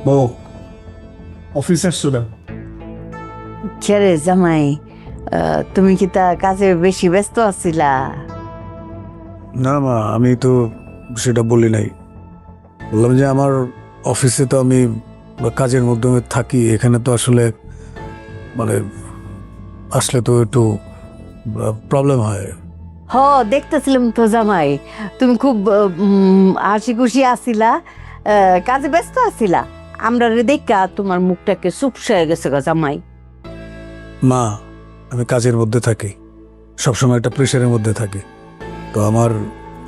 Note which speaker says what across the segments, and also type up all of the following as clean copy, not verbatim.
Speaker 1: বউ অফিসে আসছো না?
Speaker 2: ছেড়ে জামাই, তুমি কি তা কাজে বেশি ব্যস্ত আছিলা?
Speaker 1: না মা, আমি তো সেটা বলি নাই। বললাম যে আমার অফিসে তো আমি কাজের মাধ্যমে থাকি, এখানে তো আসলে মানে আসলে তো একটু প্রবলেম হয়।
Speaker 2: হ, দেখতেছিলাম তো জামাই, তুমি খুব হাসি খুশি আছিলা, কাজে ব্যস্ত আছিলা। আমরা রে দেখা তোমার মুখটাকে চুপসায় গেছে গো জামাই।
Speaker 1: মা, আমি কাজের মধ্যে থাকি, সবসময় একটা প্রেশারের মধ্যে থাকি, তো আমার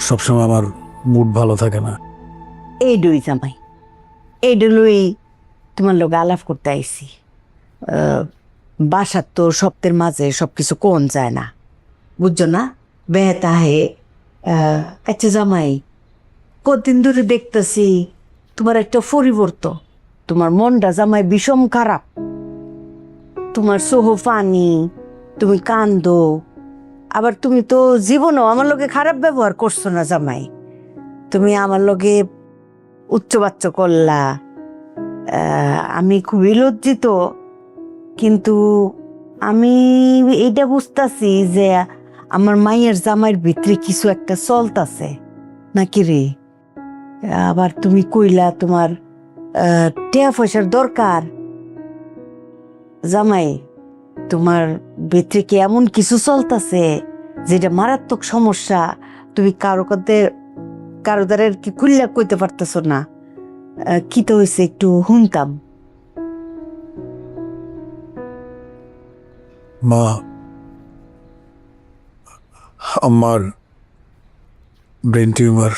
Speaker 1: সবসময় আমার মুড ভালো থাকে না।
Speaker 2: এই ডুই জামাই, এই ডুলুই তোমার লোক আলাপ করতে আইছি। বাসার তো সপ্তাহের মাঝে সবকিছু কোন যায় না, বুঝছো না? বেতাহে আচ্ছা জামাই, কতদিন ধরে দেখতেছি তোমার একটা পরিবর্তন। তোমার মনটা জামাই বিষম খারাপ, তোমার সোহ পানি, তুমি কান্দো। আবার তুমি তো জীবনও আমার লগে খারাপ ব্যবহার করছো না জামাই। তুমি আমার লগে উচ্চবাচ্য করলা, আমি খুবই লজ্জিত। কিন্তু আমি এইটা বুঝতাছি যে আমার মায়ের জামাইয়ের ভিতরে কিছু একটা চলতাছে নাকি রে। আবার তুমি কইলা তোমার টেয়া পয়সার দরকার। জামাই, তোমার ভিতরে কি এমন কিছু চলতাছে যেটা মারাত্মক সমস্যা? তুমি কারো দ্বারা কি খুললা কইতে পারতেছ না? কি তো হয়েছে একটু শুনতাম।
Speaker 1: মা, আমার ব্রেন টিউমার।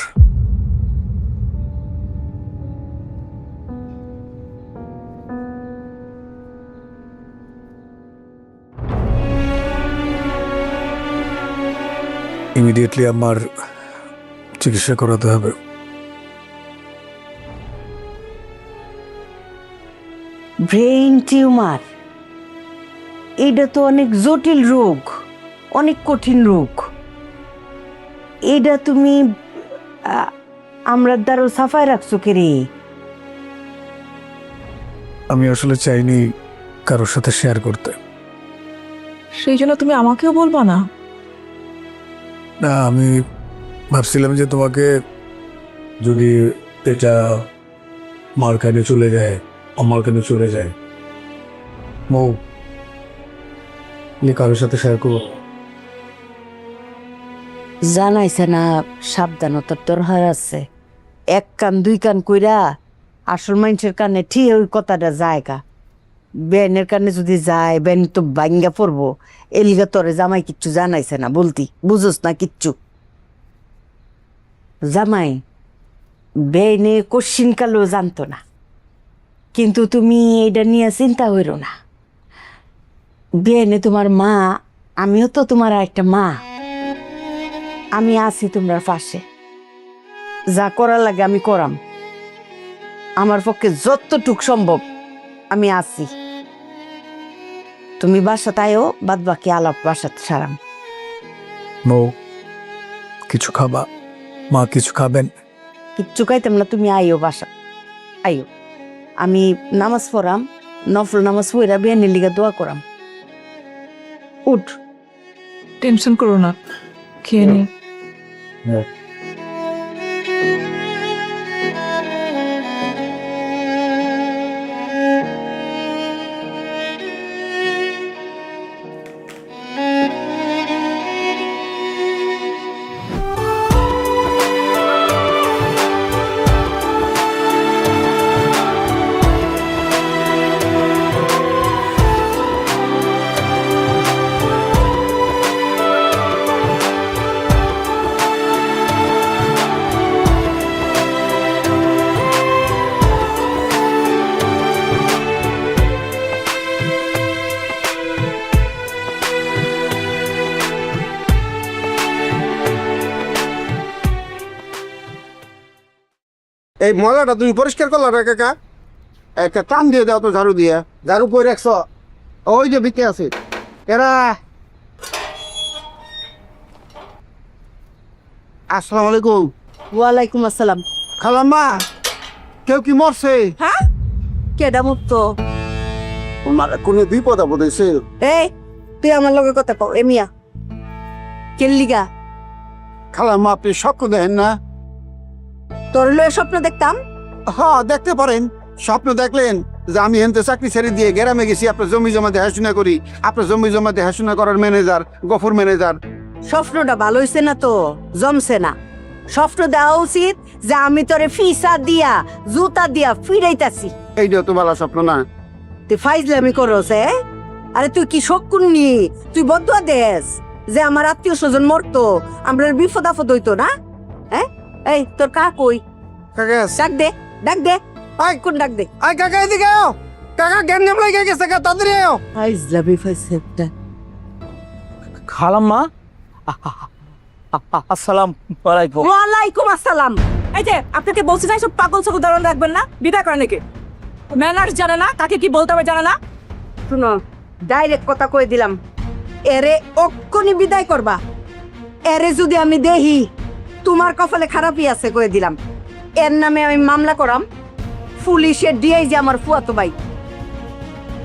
Speaker 1: ইমিডিয়েটলি আমার চিকিৎসা করাতে হবে।
Speaker 2: ব্রেইন টিউমার, এটা তো অনেক জটিল রোগ, অনেক কঠিন রোগ। এটা তুমি আমরা দ্বারা সাফাই রাখছো কে রে?
Speaker 1: আমি আসলে চাইনি কারোর সাথে শেয়ার করতে।
Speaker 3: সেই জন্য তুমি আমাকেও বলবা না?
Speaker 1: না, আমি ভাবছিলাম যে তোমাকে যদি এটা মার কাছে চলে যায়, আমার কাছে চলে যায়, মৌ কারোর সাথে শেয়ার করবো।
Speaker 2: জানাইছে না সাবধানতার দরকার আছে। এক কান দুই কান কইরা আসল মানুষের কানে ঠিক ওই কথাটা জায়গা। বেনের কানে যদি যায়, বেন তো ভাঙ্গা পড়বো। এলিগা তোরে জামাই কিচ্ছু জানাইছে না বলতি, বুঝোস না কিচ্ছু। জামাই বেনে কোশ্চিন কালেও জানতো না, কিন্তু তুমি এটা নিয়ে চিন্তা হইরো না। বেনে তোমার মা, আমিও তো তোমার একটা মা। আমি আছি তোমার পাশে, যা করার লাগে আমি করাম। আমার পক্ষে যতটুক সম্ভব আমি আছি। তুমি বাসাতে আয়ো, বাদ বাকি আলাপ বাসাতে সারাম।
Speaker 1: মৌ, কিছু খাবা? মা কিছু খাবেন?
Speaker 2: কিচ্ছু খাইতাম না, তুমি আইও বাসা আইও। আমি নামাজ পড়াম, নফল নামাজ পড়া বিয়ানের লিগা দোয়া করাম। উঠ।
Speaker 3: টেনশন করো না, খেয়ে নি।
Speaker 4: এই ময়লাটা তুমি পরিষ্কার করলা না কাকা? একটা টান দিয়ে দাও তো ঝাড়ু দিয়ে। ঝাড়ু পরে রাখছ, ওই যে বিকে আছে এরা। আসসালামু আলাইকুম।
Speaker 2: ওয়ালাইকুম আসসালাম।
Speaker 4: খালাম্মা, কেউ কি মরছে?
Speaker 3: হ্যাঁ,
Speaker 2: কেডা মুক্ত?
Speaker 4: আমার কোনো বিপদ আপদ হয়েছে।
Speaker 2: এই তুই আমার লগে কথা কও, এ মিয়া কেল্লিগা
Speaker 4: খালাম্মা আপনি স্বপ্ন দেখেন না?
Speaker 2: তোর লয়ে স্বপ্ন দেখতাম?
Speaker 4: হ্যাঁ দেখতে পারেন। স্বপ্ন দেখলেন যে আমি হেনতে চাকরি ছেড়ে দিয়ে গ্রামে গেছি, আপনার জমি জমা দেখাশোনা করি, আপনার জমি জমা দেখাশোনা করার ম্যানেজার, গফুর ম্যানেজার।
Speaker 2: স্বপ্নটা ভালো হইছে না তো, জমছে না। স্বপ্ন দেওয়া উচিত যে আমি তোরে ফিসা দিয়া জুতা দিয়া ফিরাইতাছি।
Speaker 4: এইটাও তো ভালো স্বপ্ন না।
Speaker 2: তুই ফাইজলামি করস? আরে তুই কি শকুননি? তুই বদুয়া দেশ যে আমার আত্মীয় স্বজন মরতো, আমরা বিপদ আপদ হইতো না? হ্যাঁ, এই তোর কা কই?
Speaker 4: কাকা
Speaker 2: ডাক দে, ডাক দে, কোন ডাক দে?
Speaker 4: আয় কাকা এদিকে আও। কাকা জ্ঞান নেম লাগে গেছে, কাকা তাড়াতাড়ি আও।
Speaker 2: ফাইজলামি ফাইছে একটা।
Speaker 5: খালাম্মা আসসালাম আলাইকুম।
Speaker 2: ওয়ালাইকুম আসসালাম।
Speaker 3: এই যে আপনাকে বলছি না সব পাগল ছাগল দাঁড়ান রাখবেন না, বিদায় করেন নাকি? ম্যানার্স জানে না, কাকে কি বলতে হবে জানে না।
Speaker 2: শুনো, ডাইরেক্ট কথা কই দিলাম, এরে অক্ষণি বিদায় করবা। এরে যদি আমি দেহি তোমার কপালে খারাপই আছে কয়ে দিলাম। এর নামে আমি মামলা করাম, পুলিশের ডিআই যে আমার ফুয়াতো ভাই।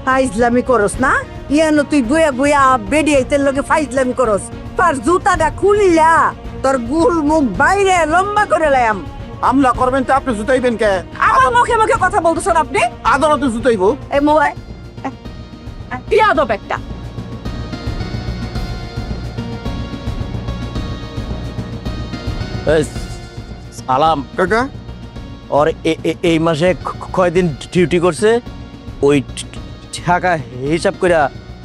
Speaker 2: ফাইজলামি করস না? ইয়ানো তুই বইয়া বইয়া বেডিয়াইতের লগে ফাইজলামি করস। তার জুতাটা খুললা তোর গুল মুখ বাইরে লম্বা করে লায়াম।
Speaker 4: হামলা করবেন তো আপনি জুতাইবেন কে?
Speaker 3: আমার মুখে মুখে কথা বলতেছেন আপনি।
Speaker 4: আদালতে জুতাইবো।
Speaker 2: এই মোবাইল
Speaker 3: বিয়াদব একটা।
Speaker 5: সালাম।
Speaker 4: কাকা
Speaker 5: ওর এই মাসে কয়দিন ডিউটি করছে, ওই টাকা হিসাব করে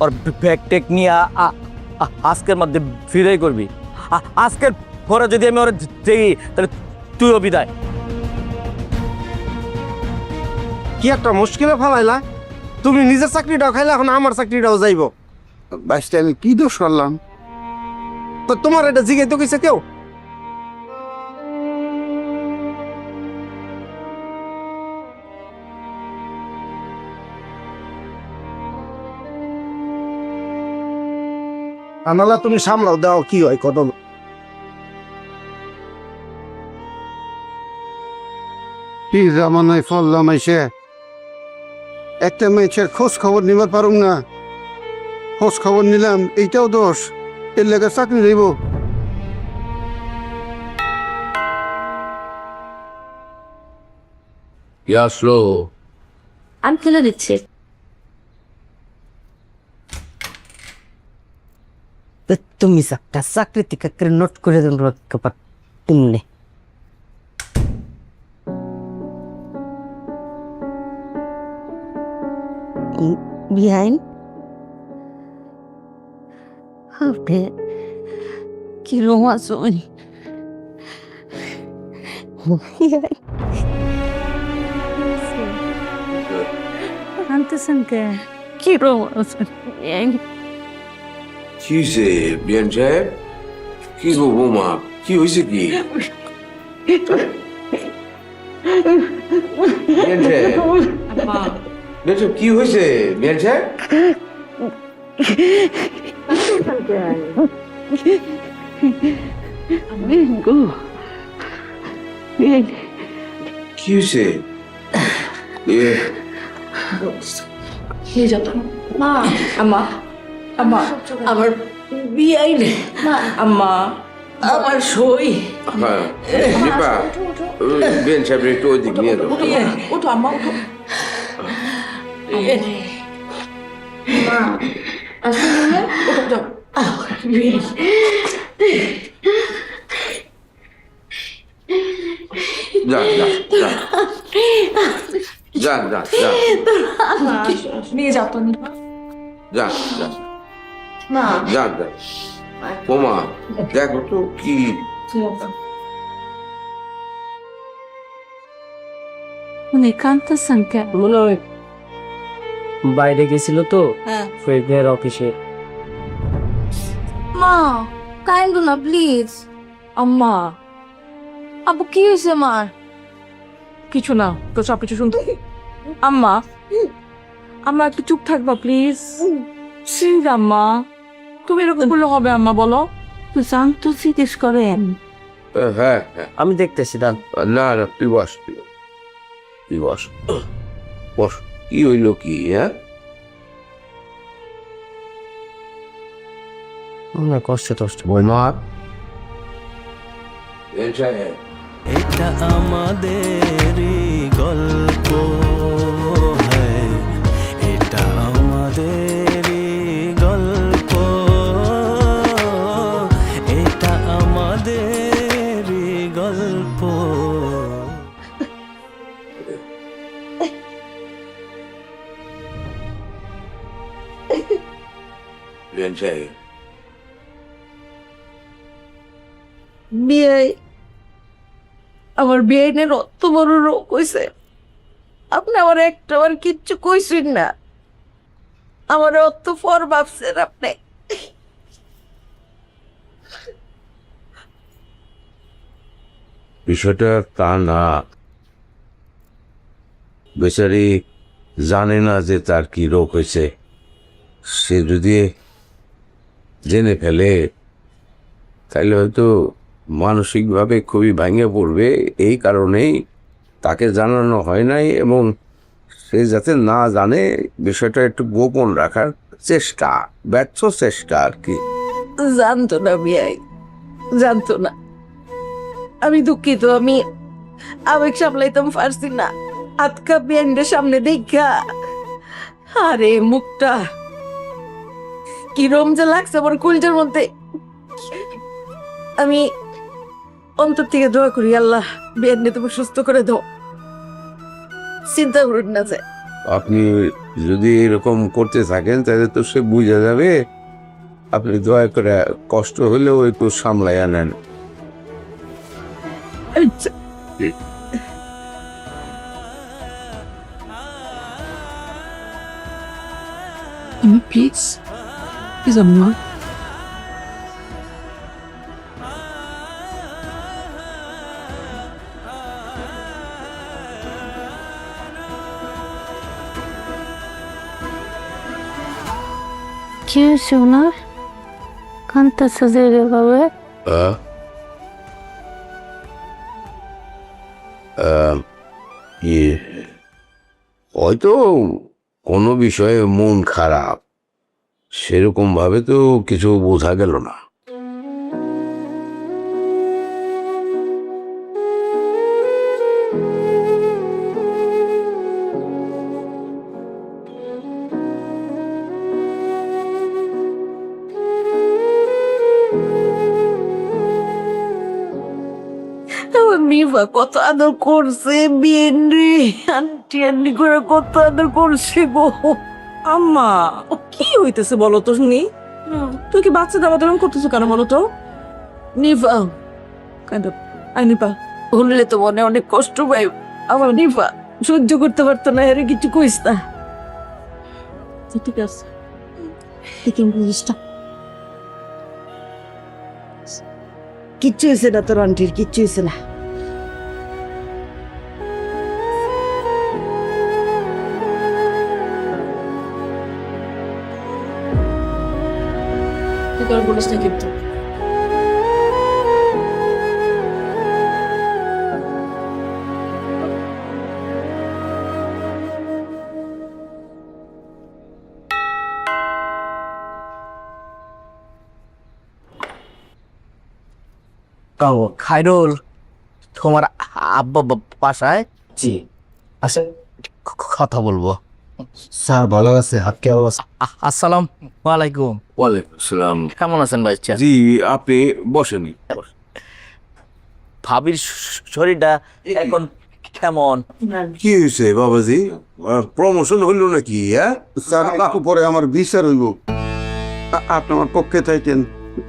Speaker 5: ওর ব্যাগ টেক নিয়ে আজকের মধ্যে ফিরাই করবি। আজকের পরে যদি আমি ওর দেখি তাহলে তুইও বিদায়।
Speaker 4: কি একটা মুশকিলে ফেলাইলা। তুমি নিজের চাকরিটাও খাইলে, এখন আমার চাকরিটাও যাইব। বাইশটা আমি কি দোষ করলাম? তো তোমার এটা জিজ্ঞাসা কইছে কেউ? আনালা তুমি সামলাও, দাও কি হয় কত। কি জামানায় ফললাম এসে, একটা মেয়েছের খোঁজ খবর নিবার পারুম না। খোঁজ খবর নিলাম, এইটাও দোষ। এর লেগে চাকরি দেব।
Speaker 6: কে আসলো?
Speaker 7: আমি ফেলে দিচ্ছি।
Speaker 2: তুমি একটা চাকরি থেকে নোট করে দেন তুমি বিহাইন কি রোমাঞ্চ আনতেছেন কে? কি রোমাঞ্চ?
Speaker 6: কি হয়েছে বিয়ান সাহেব? কি গো বৌমা, কি হয়েছে কি? বিয়ান সাহেব, বিয়ান সাহেব কি হয়েছে? বিয়ান সাহেব কি হয়েছে?
Speaker 3: মা, আম্মা, আম্মা, আমার বিয়াই নেই। আম্মা, আমার সই।
Speaker 6: হ্যাঁ দীপা, বিয়ান সাহেব একটু ওইদিক নিয়ে যাও।
Speaker 3: ওঠো আম্মা, ওঠো।
Speaker 6: যা যা যা যা যা যা
Speaker 3: নিয়ে যাও তো।
Speaker 6: যা যা যা যা। বোমা দেখো তো কি
Speaker 7: উনি কাঁদতেছেন কেন?
Speaker 5: মনে হয় বাইরে গেছিল তো,
Speaker 3: হ্যাঁ।
Speaker 5: ফ্রেন্ডের অফিসে।
Speaker 7: মা কাইন্ডু না প্লিজ।
Speaker 3: আম্মা,
Speaker 7: আব্বু কি হয়েছে মার?
Speaker 3: কিছু না তো, সব কিছু শুনতে। আম্মা, আম্মা একটু চুপ থাকবা প্লিজ। প্লিজ আম্মা, তুমি এরকম করলে হবে? আম্মা বলো।
Speaker 7: তুই শান্ত জিজ্ঞেস করেন।
Speaker 6: হ্যাঁ হ্যাঁ,
Speaker 5: আমি দেখতেছি দান।
Speaker 6: না না তুই বস, তুই বস বস। কি হইল কি হ্যাঁ?
Speaker 5: কষ্টে কষ্ট বৌমা
Speaker 6: বিয়ান সাহেব
Speaker 8: এটা আমাদেরই গল্প, হ্যাঁ, এটা আমাদেরই গল্প, এটা আমাদেরই গল্প।
Speaker 6: বিয়ান সাহেব
Speaker 2: বিয়ে আমার বিয়েনের অত বড় রোগ হয়েছে, আপনি আমার একটা বার কিচ্ছু কইছেন না, আমার অত পর ভাবছেন আপনি।
Speaker 6: বিষয়টা তা না, বেচারি জানে না যে তার কি রোগ হয়েছে। সে যদি জেনে ফেলে তাহলে হয়তো মানসিকভাবে খুবই ভেঙে পড়বে। এই কারণেই তাকে জানানো হয় নাই, এবং সে যাতে না জানে বিষয়টা একটু গোপন রাখার চেষ্টা, ব্যর্থ চেষ্টা আর কি।
Speaker 2: জানতো না বিয়াই, জানতো না। আমি দুঃখিত, আমি আবেগ সামলাইতাম পারছি না। আজকা বিয়াইনের সামনে দেখা আরে মুখটা কিরম যে লাগছে আমার কলজের মধ্যে। আমি অন্তর থেকে দোয়া করি, আল্লাহ বিয়াইনে তুমি সুস্থ করে দাও, চিন্তা করুন না যে।
Speaker 6: আপনি যদি এরকম করতে থাকেন তাহলে তো সে বুঝে যাবে। আপনি দয়া করে কষ্ট হলেও একটু সামলাইয়া নেন।
Speaker 2: আচ্ছা,
Speaker 3: প্লিজ প্লিজ আম্মা।
Speaker 7: কি হয়েছে ওনার? কান্তাছে যে এভাবে?
Speaker 6: হয়তো কোনো বিষয়ে মন খারাপ, সেরকম ভাবে তো কিছু বোঝা গেল না।
Speaker 2: আমার নিভা কত আদর করছে, বিয়েন রে আন্টি আন্টি করে কত আদর করছে গো।
Speaker 3: আম্মা কি হইতেছে বলো তো শুনি? তুই কি বাচ্চা দাবা দাম করতেছো কেন বলো তো?
Speaker 2: নিভা
Speaker 3: আই নিপা,
Speaker 2: ভুললে তো মনে অনেক কষ্ট পাই। আমার নিভা সহ্য করতে পারতো না, এর কিছু কইস না।
Speaker 3: ঠিক আছে।
Speaker 2: দেখি জিনিসটা কিচ্ছু হয়েছে না, তোর আন্টির কিচ্ছু হয়েছে না।
Speaker 3: তুই করে বলিস না কিন্তু।
Speaker 5: খাইরুল, তোমার আব্বা বাসায়? জি আছে, কথা বলবো।
Speaker 1: স্যার ভালো আছে, হাত কে অবস্থা?
Speaker 5: আসসালাম ওয়ালাইকুম।
Speaker 6: ওয়ালাইকুম আসসালাম।
Speaker 5: কেমন আছেন ভাই?
Speaker 6: জি, আপনি বসেনি।
Speaker 5: ভাবির শরীরটা এখন কেমন?
Speaker 6: কি হয়েছে বাবাজি? প্রমোশন হইল নাকি? হ্যাঁ
Speaker 4: স্যার একটু পরে আমার বিচার হইব। আপনি আমার পক্ষে থাকেন,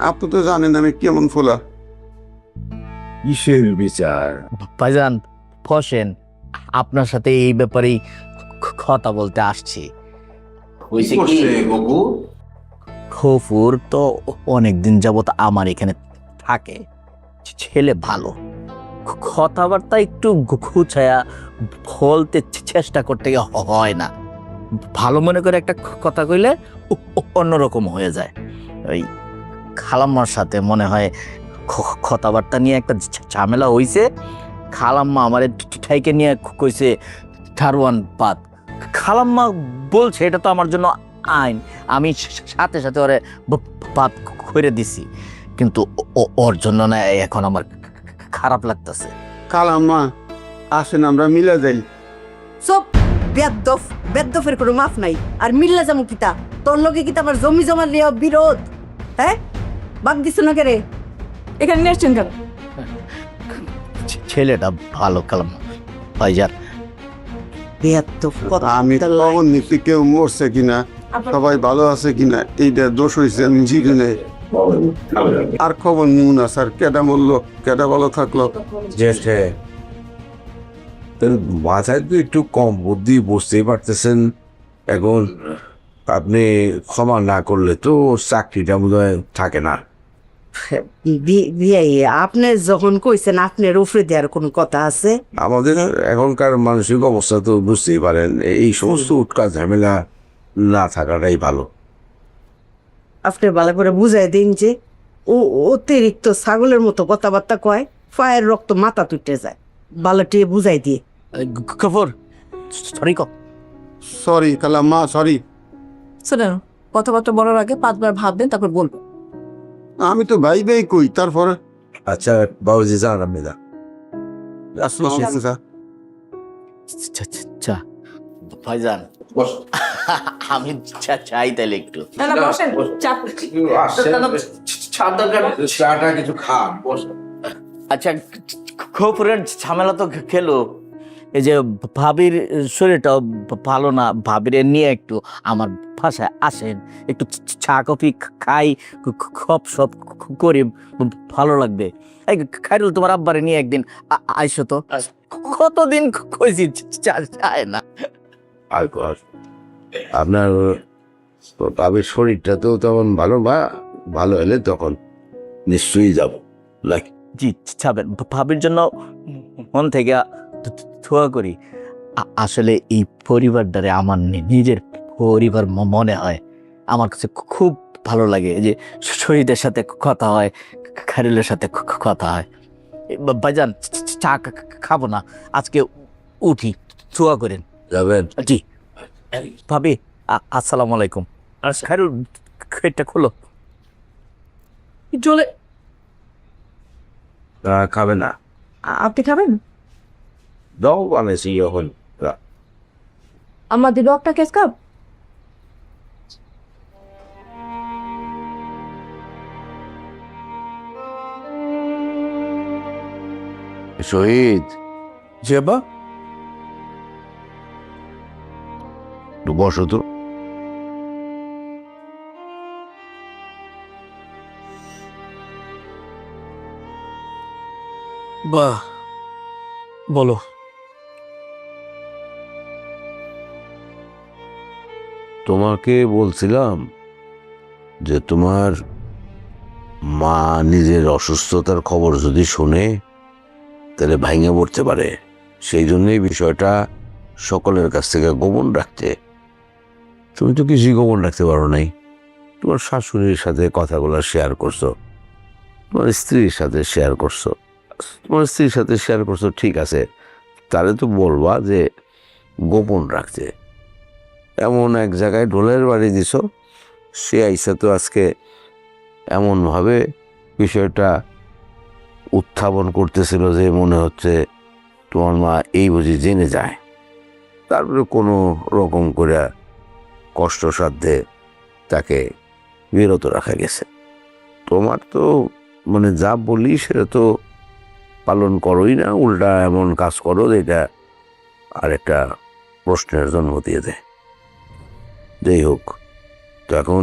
Speaker 4: আপনি তো জানেন আমি কেমন ফোলা।
Speaker 6: কিসের বিচার?
Speaker 5: ভাইজান ফসেন, আপনার সাথে এই ব্যাপারেই কথা বলতে আসছি। হয়েছে কি,
Speaker 6: বাবু
Speaker 5: খফুর তো অনেকদিন যাবত আমার এখানে থাকে, ছেলে ভালো, কথাবার্তা একটু গুছায়া বলতে চেষ্টা করতে হয় না। ভালো মনে করে একটা কথা কইলে অন্যরকম হয়ে যায়। ওই খালাম্মার সাথে মনে হয় কথাবার্তা নিয়ে একটা ঝামেলা হইছে। খালাম্মা আমার ঠাইকে নিয়ে কইছে ধারওয়ান পাত, খালাম্মা বলছে এটা তো আমার জন্য আইন, আমি সাথে সাথে ওরে বাদ করে দিছি, কিন্তু ওর জন্য না এখন আমার খারাপ লাগতেছে।
Speaker 4: কালাম্মা আসেন আমরা মিলা যাই।
Speaker 2: সব বেদ্দফ, বেদ্দফের কোনো মাফ নাই। আর মিল্লা যামু কিতা, তোর লগে কিতা আমার জমি জমা লিয়া বিরোধ? হ্যাঁ, বাদ দিছ না কে রে?
Speaker 3: এখানে নিয়ে আসছেন কেন?
Speaker 5: ছেলেটা ভালো খালাম্মা ভাইজান।
Speaker 2: বেদ্দফ কথা।
Speaker 4: আমি কখন নিচ্ছি কেউ মরছে কিনা, সবাই ভালো আছে কিনা, এইটা দোষ হয়েছে আমি জিজ্ঞেস নেই। আর খবর নিউ না স্যার, কেটা মরলো, কেটা ভালো থাকলো।
Speaker 6: জ্যেষ্ঠে মাথায় তো একটু কম বুদ্ধি, বুঝতেই পারতেছেন। এখন আপনি ক্ষমা না করলে তো চাকরিটা বোধ হয় থাকে না।
Speaker 2: বিয়াই, আপনি যখন কইছেন আপনার উফরে দেওয়ার কোনো কথা আছে?
Speaker 6: আমাদের এখনকার মানসিক অবস্থা তো বুঝতেই পারেন, এই সমস্ত উৎকার ঝামেলা না থাকাটাই ভালো।
Speaker 2: আপনি ভালো করে বুঝাই দিন যে ও অতিরিক্ত ছাগলের মতো কথাবার্তা কয়, পায়ের রক্ত মাথা তুটে যায়। ভালো টিয়ে বুঝাই দিয়ে।
Speaker 5: খবর সরি ক
Speaker 4: সরি কালাম্মা, সরি।
Speaker 3: শোনেন, কথাবার্তা বলার আগে 5 বার ভাববেন, তারপর বলবেন।
Speaker 4: আমি তো ভাই ভাই কই, তারপরে
Speaker 6: আচ্ছা বাবুজি যান আপনি যান।
Speaker 5: চা ভাইজান আমি চাই তাইলে একটু
Speaker 3: না না, বসেন, চা।
Speaker 6: চাটা কিছু খান।
Speaker 5: আচ্ছা, খবরের ঝামেলা তো খেলো, এই যে ভাবির শরীরটাও ভালো না, ভাবির নিয়ে একটু আমার বাসায় আসেন, একটু চা কফি খাই, খপ সপ করি, ভালো লাগবে। এই খাইরুল, তোমার আব্বারে নিয়ে একদিন আইসো তো, কতদিন কইছি চায় না।
Speaker 6: আর আপনার বাবের শরীরটা তো তখন ভালো, বা ভালো হলে তখন নিশ্চয়ই যাব।
Speaker 5: জি যাবেন, ভাবির জন্য মন থেকে দোয়া করি। আসলে এই পরিবারটারে আমার নিজের পরিবার মনে হয়, আমার কাছে খুব ভালো লাগে যে শহীদের সাথে কথা হয়, খারিলের সাথে কথা হয়। ভাইজান চা খাবো না আজকে, উঠি, দোয়া করেন।
Speaker 6: যাবেন?
Speaker 5: জি ভাবি, আসসালামু আলাইকুম। খাইরুল, এটা খোলো।
Speaker 3: চলে।
Speaker 6: খাবে না?
Speaker 3: আপনি খাবেন?
Speaker 6: দাও বানাইছি এখন।
Speaker 3: আমার দিল একটা কেস কাপ।
Speaker 6: শহীদ,
Speaker 1: জি আব্বা।
Speaker 6: একটু বসো তো।
Speaker 1: বাহ, বলো।
Speaker 6: তোমাকে বলছিলাম যে তোমার মা নিজের অসুস্থতার খবর যদি শুনে তাহলে ভাঙে পড়তে পারে, সেই জন্যই বিষয়টা সকলের কাছ থেকে গোপন রাখতে। তুমি তো কিছুই গোপন রাখতে পারো নাই। তোমার শাশুড়ির সাথে কথাগুলো শেয়ার করছো, তোমার স্ত্রীর সাথে শেয়ার করছো। তোমার স্ত্রীর সাথে শেয়ার করছো, ঠিক আছে, তাহলে তো বলবা যে গোপন রাখতে। এমন এক জায়গায় ঢোলের বাড়ি দিছ, সে আইসা তো আজকে এমনভাবে বিষয়টা উত্থাপন করতেছিল যে মনে হচ্ছে তোমার মা এই বুঝি জেনে যায়, তারপরে কোনো রকম করে কষ্টসাধ্যে তাকে বিরত রাখা গেছে। তোমার তো মানে যা বলি সেটা তো পালন করোই না, উল্টা এমন কাজ করো যেটা আর একটা প্রশ্নের জন্ম দিয়ে দেয়। যাই হোক, তো এখন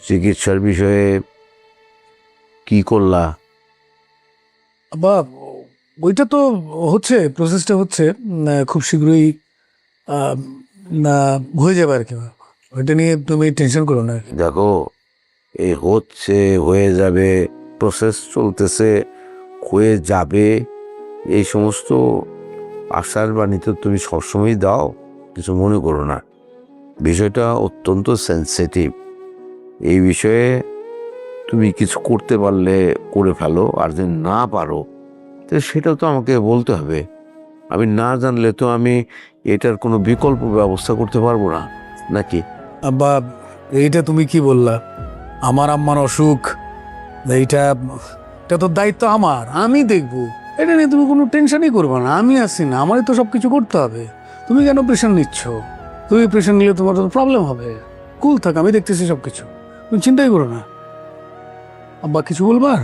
Speaker 6: চিকিৎসার বিষয়ে কি করলা?
Speaker 1: আব্বা, ওইটা তো হচ্ছে, প্রসেসটা হচ্ছে, খুব শীঘ্রই না হয়ে যাবে আর কি। ওইটা নিয়ে তুমি টেনশন করো না।
Speaker 6: দেখো, এই হচ্ছে, হয়ে যাবে, প্রসেস চলতেছে, হয়ে যাবে, এই সমস্ত আশার বাণী তো তুমি সবসময় দাও, কিছু মনে করো না। বিষয়টা অত্যন্ত সেন্সিটিভ। এই বিষয়ে তুমি কিছু করতে পারলে করে ফেলো, আর যদি না পারো তো সেটাও তো আমাকে বলতে হবে। আমি না জানলে তো আমি এটার কোনো বিকল্প ব্যবস্থা করতে পারবো না নাকি?
Speaker 1: আব্বা, এইটা তুমি কি বললা? আমার আম্মার অসুখ, এইটা এটা তো দায়িত্ব আমার, আমি দেখবো। এটা নিয়ে তুমি কোনো টেনশনই করবে না, আমি আছি না, আমারই তো সব কিছু করতে হবে। তুমি কেন প্রেশার নিচ্ছ? তুমি প্রেশার নিলে তোমার তো প্রবলেম হবে। কুল থাক, আমি দেখতেছি সব কিছু, তুমি চিন্তাই করো না। আব্বা কিছু বলবার?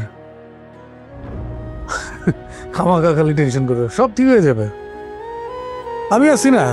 Speaker 1: খামাখা খালি টেনশন করো, সব ঠিক হয়ে যাবে, আমি আছি না।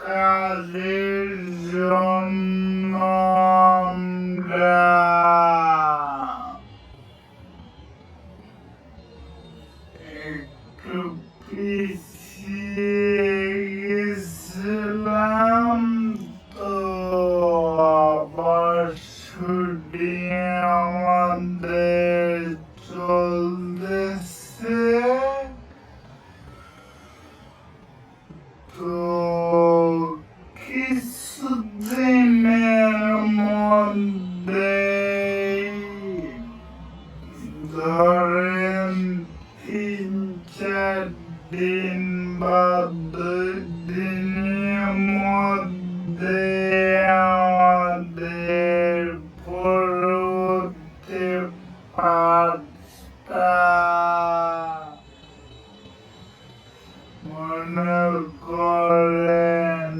Speaker 9: কাজের জন্য আমরা তো কিছুদিনের মধ্যে ধরেন 3-4 দিন বা 2 দিনের মধ্যে আমাদের পরবর্তী পাঠটা মনে করেন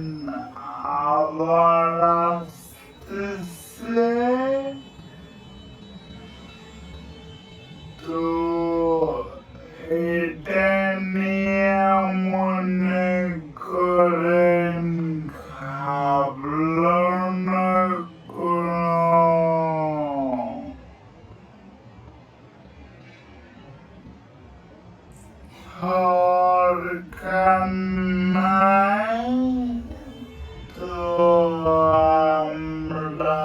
Speaker 9: আবার আসতেছে, তো এটা নিয়ে মনে করেন ভাবনার কোনো দরকার নাই। তো আমরা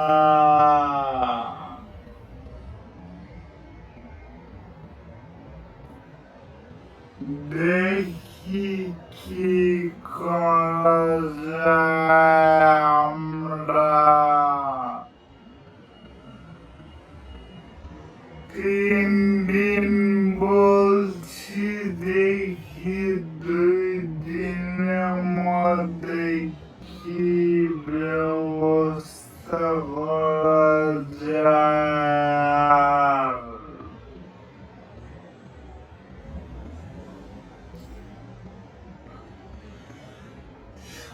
Speaker 9: দেখি কি করা যায়। আমরা 3 দিন বলছি, দেখি 2 দিনের মধ্যে কি ব্যবস্থা করা যায়।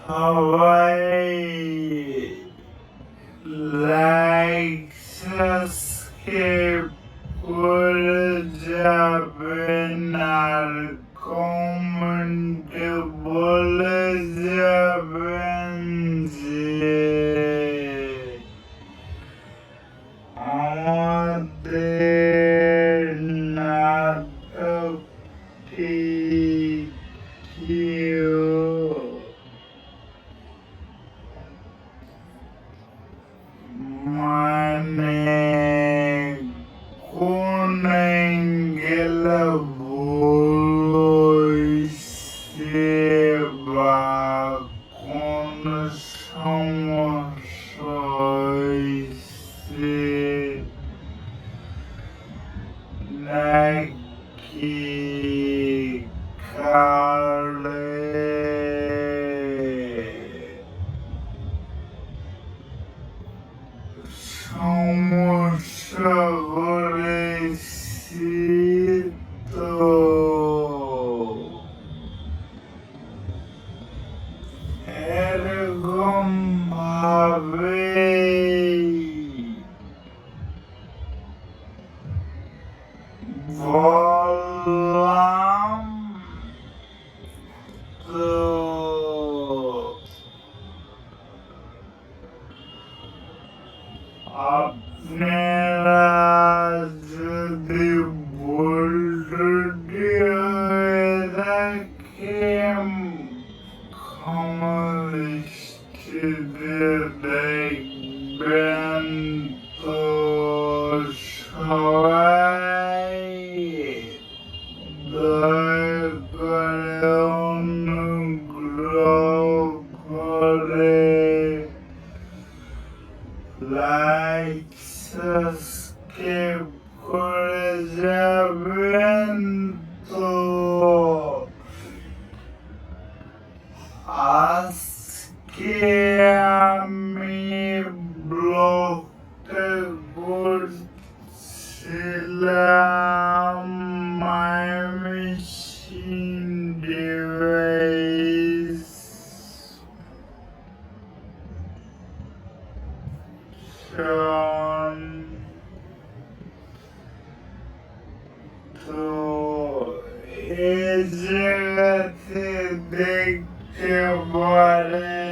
Speaker 9: সবাই লাইক সাবস্ক্রাইব করে যাবেন আর কমেন্টে বলে যাবেন যে আমাদের নাটকটি কেউ মানে কোন অ্যাঙ্গেলে ভুল হইছে বা কোন সমস্যা হইছে নাকি কালে সমস্যা করেছি, তো এরকম ভাবে বললাম। তো আপনারা যদি ভুল ত্রুটি হয়ে থাকেন ক্ষমা দৃষ্টিতে দেখবেন। তো সবাই দয়া করে অনুগ্রহ করে লাইক সাবস্ক্রাইব করে যাবেন। তো আজকে আমি ব্লগটা করছিলাম মাই মেশিন ডিভাইস তো এই জায়গাতে দেখতে পারেন